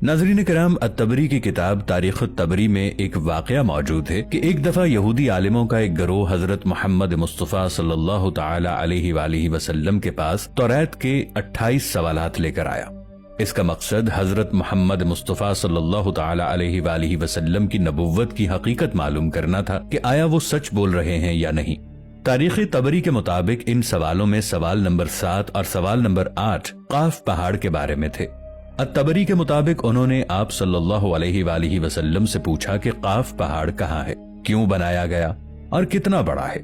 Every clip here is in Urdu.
ناظرین کرام، الطبری کی کتاب تاریخ الطبری میں ایک واقعہ موجود ہے کہ ایک دفعہ یہودی عالموں کا ایک گروہ حضرت محمد مصطفیٰ صلی اللہ تعالی علیہ وآلہ وسلم کے پاس توریت کے 28 سوالات لے کر آیا۔ اس کا مقصد حضرت محمد مصطفیٰ صلی اللہ تعالی علیہ وآلہ وسلم کی نبوت کی حقیقت معلوم کرنا تھا کہ آیا وہ سچ بول رہے ہیں یا نہیں۔ تاریخ طبری کے مطابق ان سوالوں میں سوال نمبر 7 اور سوال نمبر 8 قاف پہاڑ کے بارے میں تھے۔ الطبری کے مطابق انہوں نے آپ صلی اللہ علیہ وآلہ وسلم سے پوچھا کہ قاف پہاڑ کہاں ہے، کیوں بنایا گیا اور کتنا بڑا ہے۔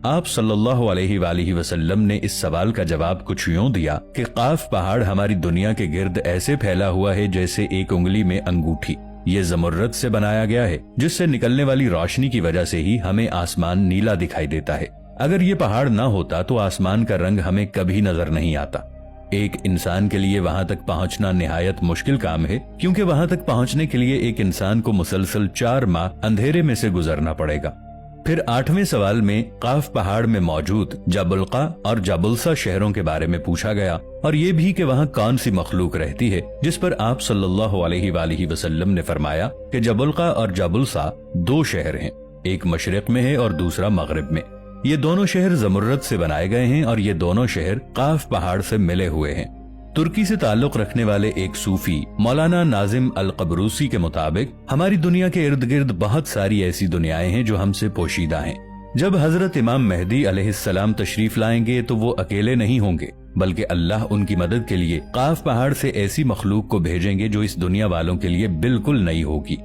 آپ صلی اللہ علیہ وآلہ وسلم نے اس سوال کا جواب کچھ یوں دیا کہ قاف پہاڑ ہماری دنیا کے گرد ایسے پھیلا ہوا ہے جیسے ایک انگلی میں انگوٹھی۔ یہ زمرد سے بنایا گیا ہے، جس سے نکلنے والی روشنی کی وجہ سے ہی ہمیں آسمان نیلا دکھائی دیتا ہے۔ اگر یہ پہاڑ نہ ہوتا تو آسمان کا رنگ ہمیں کبھی نظر نہیں آتا۔ ایک انسان کے لیے وہاں تک پہنچنا نہایت مشکل کام ہے، کیونکہ وہاں تک پہنچنے کے لیے ایک انسان کو مسلسل 4 ماہ اندھیرے میں سے گزرنا پڑے گا۔ پھر 8ویں سوال میں قاف پہاڑ میں موجود جابلقا اور جابلسا شہروں کے بارے میں پوچھا گیا، اور یہ بھی کہ وہاں کون سی مخلوق رہتی ہے، جس پر آپ صلی اللہ علیہ وآلہ وسلم نے فرمایا کہ جابلقا اور جابلسا 2 شہر ہیں، ایک مشرق میں ہے اور دوسرا مغرب میں۔ یہ دونوں شہر زمرد سے بنائے گئے ہیں اور یہ دونوں شہر قاف پہاڑ سے ملے ہوئے ہیں۔ ترکی سے تعلق رکھنے والے ایک صوفی مولانا ناظم القبروسی کے مطابق ہماری دنیا کے ارد گرد بہت ساری ایسی دنیایں ہیں جو ہم سے پوشیدہ ہیں۔ جب حضرت امام مہدی علیہ السلام تشریف لائیں گے تو وہ اکیلے نہیں ہوں گے، بلکہ اللہ ان کی مدد کے لیے قاف پہاڑ سے ایسی مخلوق کو بھیجیں گے جو اس دنیا والوں کے لیے بالکل نئی ہوگی۔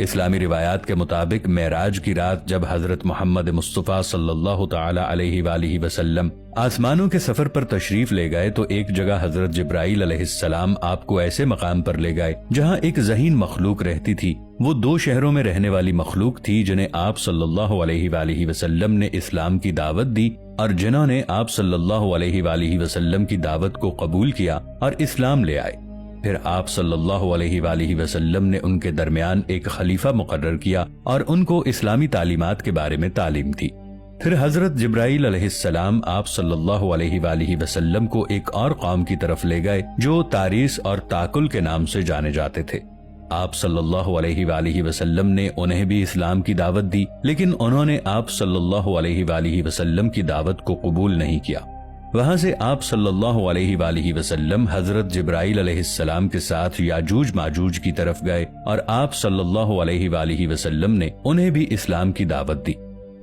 اسلامی روایات کے مطابق معراج کی رات جب حضرت محمد مصطفیٰ صلی اللہ تعالی علیہ وآلہ وسلم آسمانوں کے سفر پر تشریف لے گئے تو ایک جگہ حضرت جبرائیل علیہ السلام آپ کو ایسے مقام پر لے گئے جہاں ایک ذہین مخلوق رہتی تھی۔ وہ 2 شہروں میں رہنے والی مخلوق تھی جنہیں آپ صلی اللہ علیہ وآلہ وسلم نے اسلام کی دعوت دی اور جنہوں نے آپ صلی اللہ علیہ وآلہ وسلم کی دعوت کو قبول کیا اور اسلام لے آئے۔ پھر آپ صلی اللہ علیہ وآلہ وسلم نے ان کے درمیان ایک خلیفہ مقرر کیا اور ان کو اسلامی تعلیمات کے بارے میں تعلیم دی۔ پھر حضرت جبرائیل علیہ السلام آپ صلی اللہ علیہ وآلہ وسلم کو ایک اور قوم کی طرف لے گئے جو تاریس اور تاکل کے نام سے جانے جاتے تھے۔ آپ صلی اللہ علیہ وآلہ وسلم نے انہیں بھی اسلام کی دعوت دی، لیکن انہوں نے آپ صلی اللہ علیہ وآلہ وسلم کی دعوت کو قبول نہیں کیا۔ وہاں سے آپ صلی اللہ علیہ وآلہ وسلم حضرت جبرائیل علیہ السلام کے ساتھ یاجوج ماجوج کی طرف گئے اور آپ صلی اللہ علیہ وآلہ وسلم نے انہیں بھی اسلام کی دعوت دی،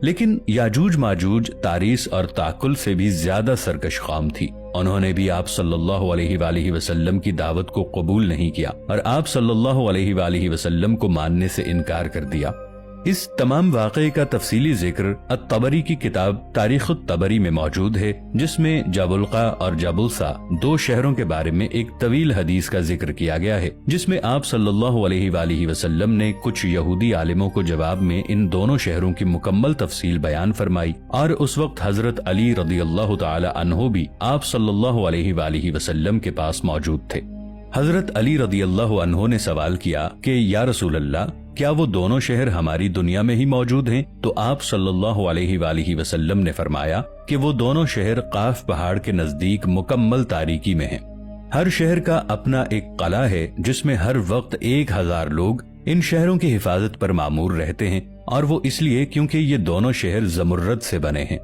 لیکن یاجوج ماجوج تاریس اور تاکل سے بھی زیادہ سرکش قوم تھی۔ انہوں نے بھی آپ صلی اللہ علیہ وآلہ وسلم کی دعوت کو قبول نہیں کیا اور آپ صلی اللہ علیہ وآلہ وسلم کو ماننے سے انکار کر دیا۔ اس تمام واقعے کا تفصیلی ذکر الطبری کی کتاب تاریخ الطبری میں موجود ہے، جس میں جابلقا اور جابلسا 2 شہروں کے بارے میں ایک طویل حدیث کا ذکر کیا گیا ہے، جس میں آپ صلی اللہ علیہ وآلہ وسلم نے کچھ یہودی عالموں کو جواب میں ان دونوں شہروں کی مکمل تفصیل بیان فرمائی، اور اس وقت حضرت علی رضی اللہ تعالی عنہ بھی آپ صلی اللہ علیہ وآلہ وسلم کے پاس موجود تھے۔ حضرت علی رضی اللہ عنہ نے سوال کیا کہ یا رسول اللہ، کیا وہ دونوں شہر ہماری دنیا میں ہی موجود ہیں؟ تو آپ صلی اللہ علیہ وآلہ وسلم نے فرمایا کہ وہ دونوں شہر قاف پہاڑ کے نزدیک مکمل تاریکی میں ہیں۔ ہر شہر کا اپنا ایک قلعہ ہے جس میں ہر وقت 1000 لوگ ان شہروں کی حفاظت پر مامور رہتے ہیں، اور وہ اس لیے کیونکہ یہ دونوں شہر زمرد سے بنے ہیں۔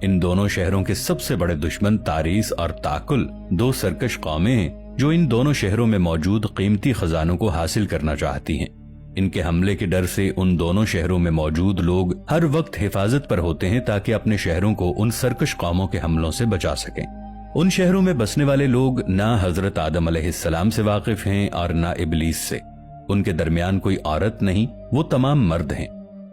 ان دونوں شہروں کے سب سے بڑے دشمن تاریس اور تاکل 2 سرکش قومیں ہیں جو ان دونوں شہروں میں موجود قیمتی خزانوں کو حاصل کرنا چاہتی ہیں۔ ان کے حملے کے ڈر سے ان دونوں شہروں میں موجود لوگ ہر وقت حفاظت پر ہوتے ہیں تاکہ اپنے شہروں کو ان سرکش قوموں کے حملوں سے بچا سکیں۔ ان شہروں میں بسنے والے لوگ نہ حضرت آدم علیہ السلام سے واقف ہیں اور نہ ابلیس سے۔ ان کے درمیان کوئی عورت نہیں، وہ تمام مرد ہیں۔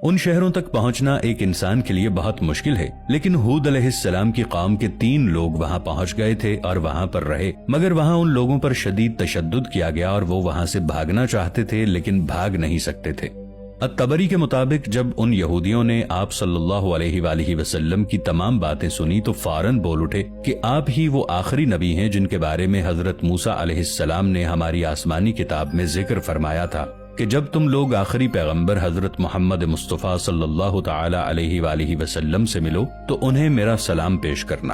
ان شہروں تک پہنچنا ایک انسان کے لیے بہت مشکل ہے، لیکن ہود علیہ السلام کی قوم کے 3 لوگ وہاں پہنچ گئے تھے اور وہاں پر رہے، مگر وہاں ان لوگوں پر شدید تشدد کیا گیا اور وہ وہاں سے بھاگنا چاہتے تھے لیکن بھاگ نہیں سکتے تھے۔ الطبری کے مطابق جب ان یہودیوں نے آپ صلی اللہ علیہ وآلہ وسلم کی تمام باتیں سنی تو فوراً بول اٹھے کہ آپ ہی وہ آخری نبی ہیں جن کے بارے میں حضرت موسیٰ علیہ السلام نے ہماری آسمانی کتاب میں ذکر فرمایا تھا کہ جب تم لوگ آخری پیغمبر حضرت محمد مصطفیٰ صلی اللہ تعالی علیہ وآلہ وسلم سے ملو تو انہیں میرا سلام پیش کرنا۔